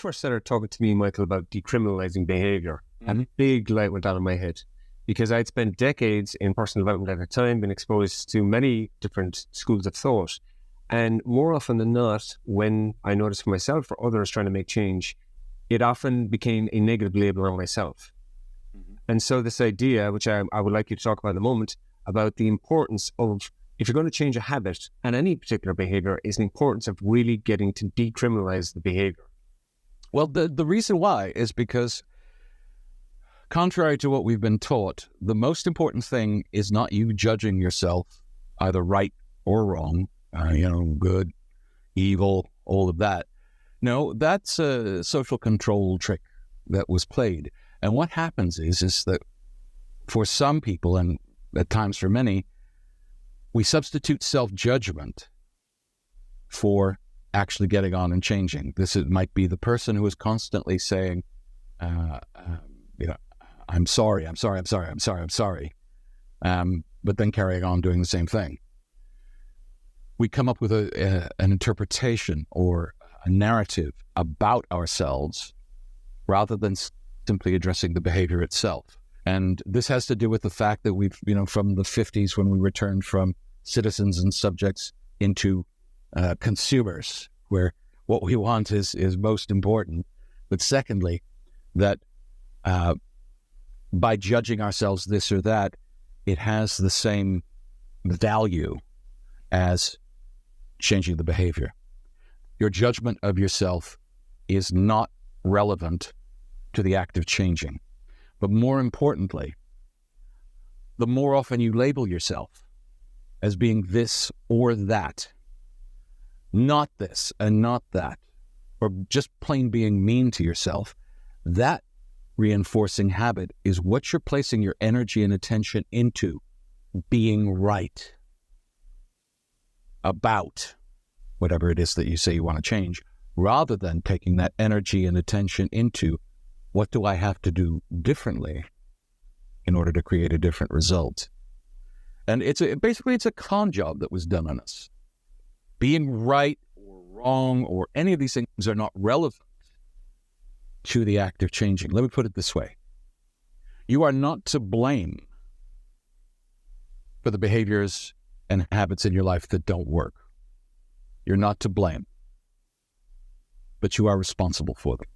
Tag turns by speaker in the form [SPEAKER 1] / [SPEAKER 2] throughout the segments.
[SPEAKER 1] first started talking to me, Michael, about decriminalizing behaviour, a big light went on in my head, because I'd spent decades in personal development at the time, been exposed to many different schools of thought. And more often than not, when I noticed for myself or others trying to make change, it often became a negative label on myself. And so this idea, which I would like you to talk about in a moment, about the importance of, if you're going to change a habit and any particular behaviour, is the importance of really getting to decriminalize the behaviour.
[SPEAKER 2] Well, the reason why is because, contrary to what we've been taught, the most important thing is not you judging yourself either right or wrong, good, evil, all of that. No, that's a social control trick that was played. And what happens is that for some people, and at times for many, we substitute self-judgment for actually getting on and changing. Might be the person who is constantly saying, I'm sorry, but then carrying on doing the same thing. We come up with an interpretation or a narrative about ourselves rather than simply addressing the behavior itself. And this has to do with the fact that we've, from the 50s when we returned from citizens and subjects into consumers, where what we want is most important. But secondly, that by judging ourselves this or that, it has the same value as changing the behavior. Your judgment of yourself is not relevant to the act of changing. But more importantly, the more often you label yourself as being this or that, not this and not that, or just plain being mean to yourself, that reinforcing habit is what you're placing your energy and attention into, being right about whatever it is that you say you want to change, rather than taking that energy and attention into, what do I have to do differently in order to create a different result? And it's a con job that was done on us. Being right or wrong or any of these things are not relevant to the act of changing. Let me put it this way. You are not to blame for the behaviors and habits in your life that don't work. You're not to blame, but you are responsible for them.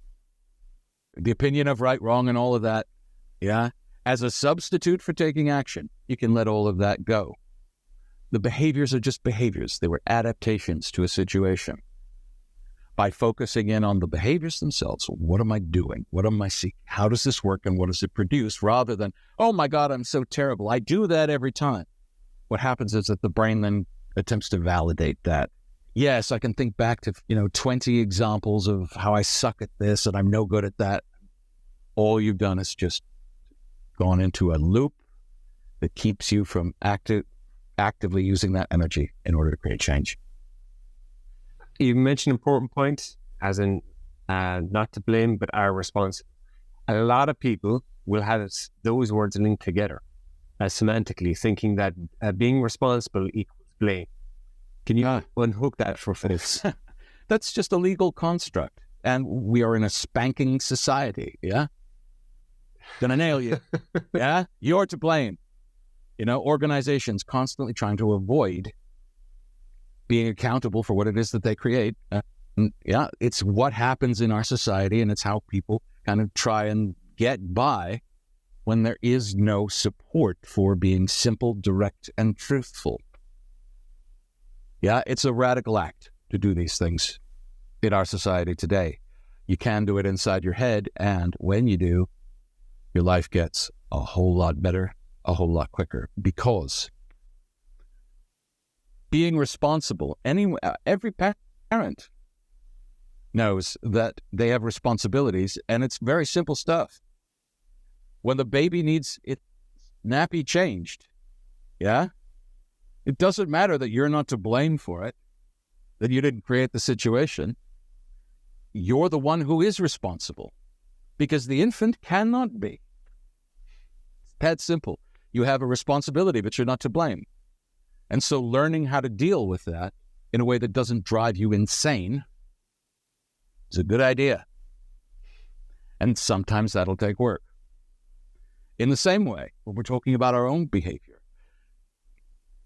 [SPEAKER 2] The opinion of right, wrong, and all of that, as a substitute for taking action, you can let all of that go. The behaviors are just behaviors. They were adaptations to a situation. By focusing in on the behaviors themselves, what am I doing? What am I seeking? How does this work and what does it produce? Rather than, oh my God, I'm so terrible. I do that every time. What happens is that the brain then attempts to validate that. Yes, I can think back to, 20 examples of how I suck at this and I'm no good at that. All you've done is just gone into a loop that keeps you from actively using that energy in order to create change.
[SPEAKER 1] You mentioned an important point, as in not to blame, but are responsible. A lot of people will have those words linked together semantically, thinking that being responsible equals blame. Can you unhook that for folks?
[SPEAKER 2] That's just a legal construct. And we are in a spanking society, Gonna nail you, You're to blame. Organizations constantly trying to avoid being accountable for what it is that they create. It's what happens in our society, and it's how people kind of try and get by when there is no support for being simple, direct, and truthful. It's a radical act to do these things in our society today. You can do it inside your head, and when you do, your life gets a whole lot better, a whole lot quicker, because being responsible, every parent knows that they have responsibilities, and it's very simple stuff. When the baby needs its nappy changed, it doesn't matter that you're not to blame for it, that you didn't create the situation. You're the one who is responsible, because the infant cannot be. It's that simple. You have a responsibility, but you're not to blame. And so learning how to deal with that in a way that doesn't drive you insane is a good idea. And sometimes that'll take work. In the same way, when we're talking about our own behavior,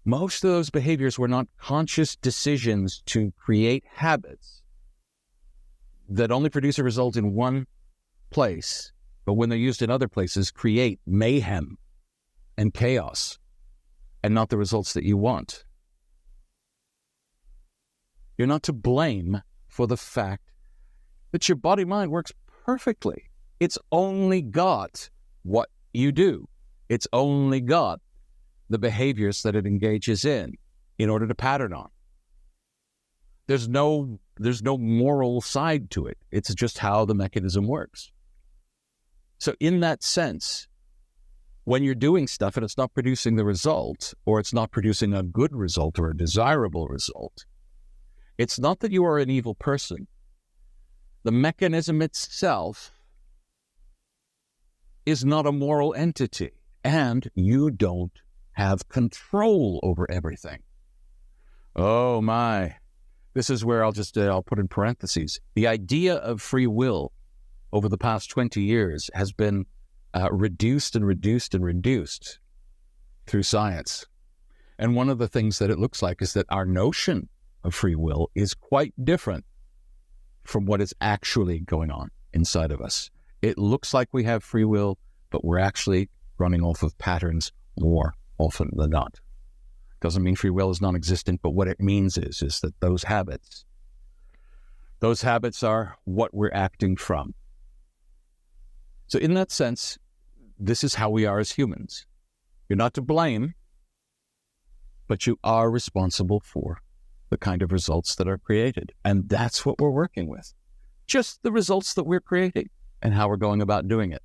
[SPEAKER 2] most of those behaviors were not conscious decisions to create habits that only produce a result in one place, but when they're used in other places, create mayhem and chaos and not the results that you want. You're not to blame for the fact that your body-mind works perfectly. It's only got what you do. It's only got the behaviors that it engages in order to pattern on. There's no moral side to it. It's just how the mechanism works. So in that sense, when you're doing stuff and it's not producing the result, or it's not producing a good result or a desirable result, it's not that you are an evil person. The mechanism itself is not a moral entity, and you don't have control over everything. Oh my. This is where I'll put in parentheses. The idea of free will over the past 20 years has been reduced and reduced and reduced through science. And one of the things that it looks like is that our notion of free will is quite different from what is actually going on inside of us. It looks like we have free will, but we're actually running off of patterns more often than not. Doesn't mean free will is non-existent, but what it means is that those habits are what we're acting from. So in that sense, this is how we are as humans. You're not to blame, but you are responsible for the kind of results that are created. And that's what we're working with. Just the results that we're creating and how we're going about doing it.